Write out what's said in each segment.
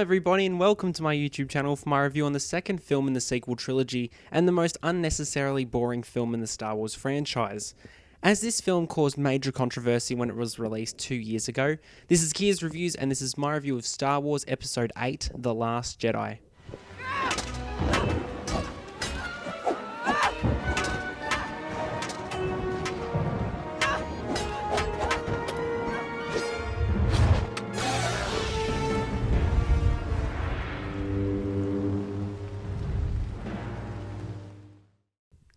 everybody and welcome to my YouTube channel for my review on the second film in the sequel trilogy and the most unnecessarily boring film in the Star Wars franchise. As this film caused major controversy when it was released 2 years ago, this is Kia's Reviews and this is my review of Star Wars Episode 8, The Last Jedi.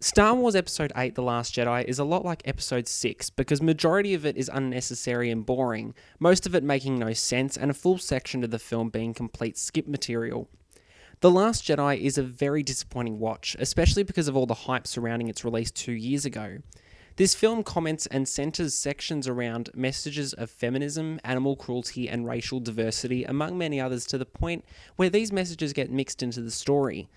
Star Wars Episode 8 The Last Jedi is a lot like Episode 6 because majority of it is unnecessary and boring, most of it making no sense and a full section of the film being complete skip material. The Last Jedi is a very disappointing watch, especially because of all the hype surrounding its release 2 years ago. This film comments and centres sections around messages of feminism, animal cruelty and racial diversity among many others to the point where these messages get mixed into the story.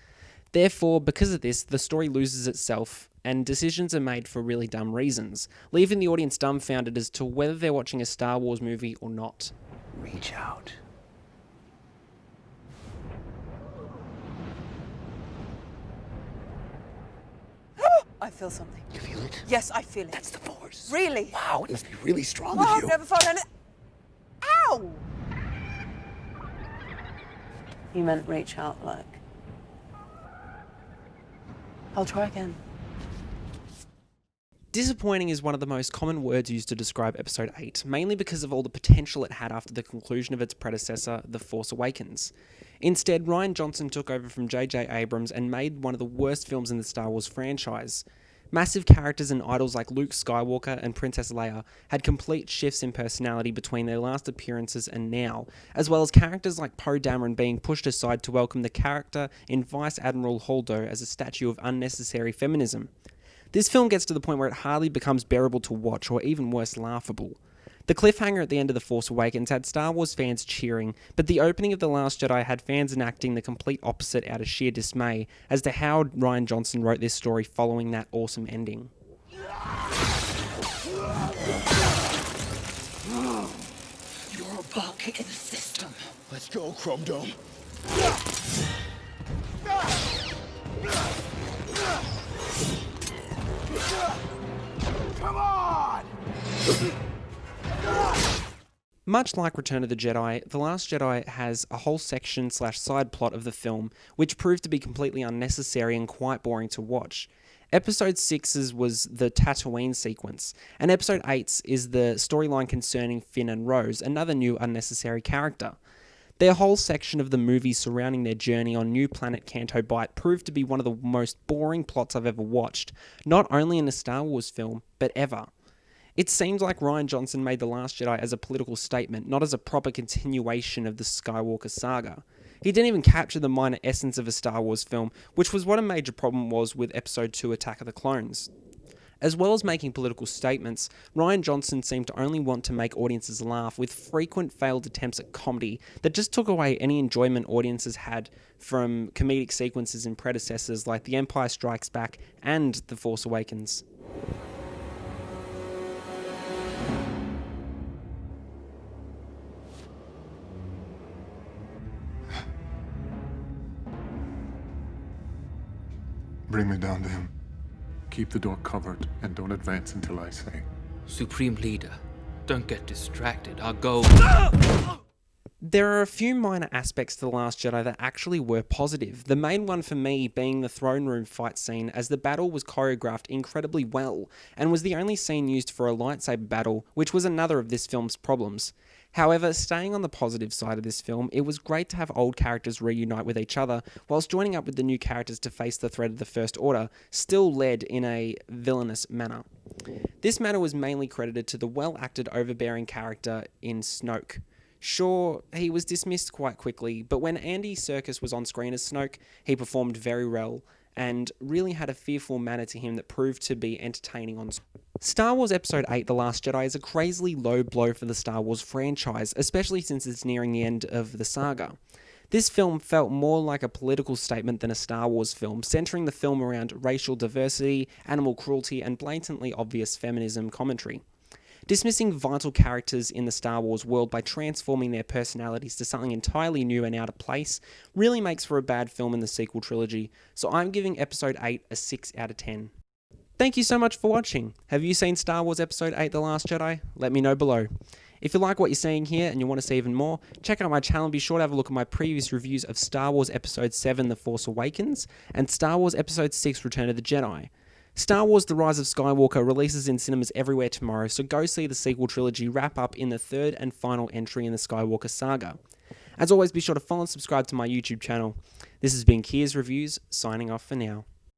Therefore, because of this, the story loses itself, and decisions are made for really dumb reasons, leaving the audience dumbfounded as to whether they're watching a Star Wars movie or not. Reach out. I feel something. You feel it? Yes, I feel it. That's the Force. Really? Wow, it must be really strong Oh, with I've you. never felt any... Ow! You meant reach out, like... I'll try again. Disappointing is one of the most common words used to describe Episode 8, mainly because of all the potential it had after the conclusion of its predecessor, The Force Awakens. Instead, Rian Johnson took over from J.J. Abrams and made one of the worst films in the Star Wars franchise. Massive characters and idols like Luke Skywalker and Princess Leia had complete shifts in personality between their last appearances and now, as well as characters like Poe Dameron being pushed aside to welcome the character in Vice Admiral Holdo as a statue of unnecessary feminism. This film gets to the point where it hardly becomes bearable to watch, or even worse, laughable. The cliffhanger at the end of The Force Awakens had Star Wars fans cheering, but the opening of The Last Jedi had fans enacting the complete opposite out of sheer dismay as to how Rian Johnson wrote this story following that awesome ending. You're a bug in the system. Let's go, Chrome Dome. Come on! Much like Return of the Jedi, The Last Jedi has a whole section / side plot of the film which proved to be completely unnecessary and quite boring to watch. Episode 6's was the Tatooine sequence, and Episode 8's is the storyline concerning Finn and Rose, another new unnecessary character. Their whole section of the movie surrounding their journey on New Planet Canto Bight proved to be one of the most boring plots I've ever watched, not only in a Star Wars film, but ever. It seems like Rian Johnson made The Last Jedi as a political statement, not as a proper continuation of the Skywalker saga. He didn't even capture the minor essence of a Star Wars film, which was what a major problem was with Episode 2 Attack of the Clones. As well as making political statements, Rian Johnson seemed to only want to make audiences laugh with frequent failed attempts at comedy that just took away any enjoyment audiences had from comedic sequences in predecessors like The Empire Strikes Back and The Force Awakens. Bring me down to him. Keep the door covered and don't advance until I say. Supreme Leader, don't get distracted. Our goal... There are a few minor aspects to The Last Jedi that actually were positive. The main one for me being the throne room fight scene, as the battle was choreographed incredibly well, and was the only scene used for a lightsaber battle, which was another of this film's problems. However, staying on the positive side of this film, it was great to have old characters reunite with each other, whilst joining up with the new characters to face the threat of the First Order, still led in a villainous manner. This matter was mainly credited to the well-acted overbearing character in Snoke. Sure, he was dismissed quite quickly, but when Andy Serkis was on screen as Snoke, he performed very well, and really had a fearful manner to him that proved to be entertaining on screen. Star Wars Episode 8 The Last Jedi is a crazily low blow for the Star Wars franchise, especially since it's nearing the end of the saga. This film felt more like a political statement than a Star Wars film, centering the film around racial diversity, animal cruelty, and blatantly obvious feminism commentary. Dismissing vital characters in the Star Wars world by transforming their personalities to something entirely new and out of place really makes for a bad film in the sequel trilogy, so I'm giving Episode 8 a 6 out of 10. Thank you so much for watching. Have you seen Star Wars Episode 8 The Last Jedi? Let me know below. If you like what you're seeing here and you want to see even more, check out my channel and be sure to have a look at my previous reviews of Star Wars Episode 7 The Force Awakens and Star Wars Episode 6 Return of the Jedi. Star Wars The Rise of Skywalker releases in cinemas everywhere tomorrow, so go see the sequel trilogy wrap up in the third and final entry in the Skywalker saga. As always, be sure to follow and subscribe to my YouTube channel. This has been Kia's Reviews, signing off for now.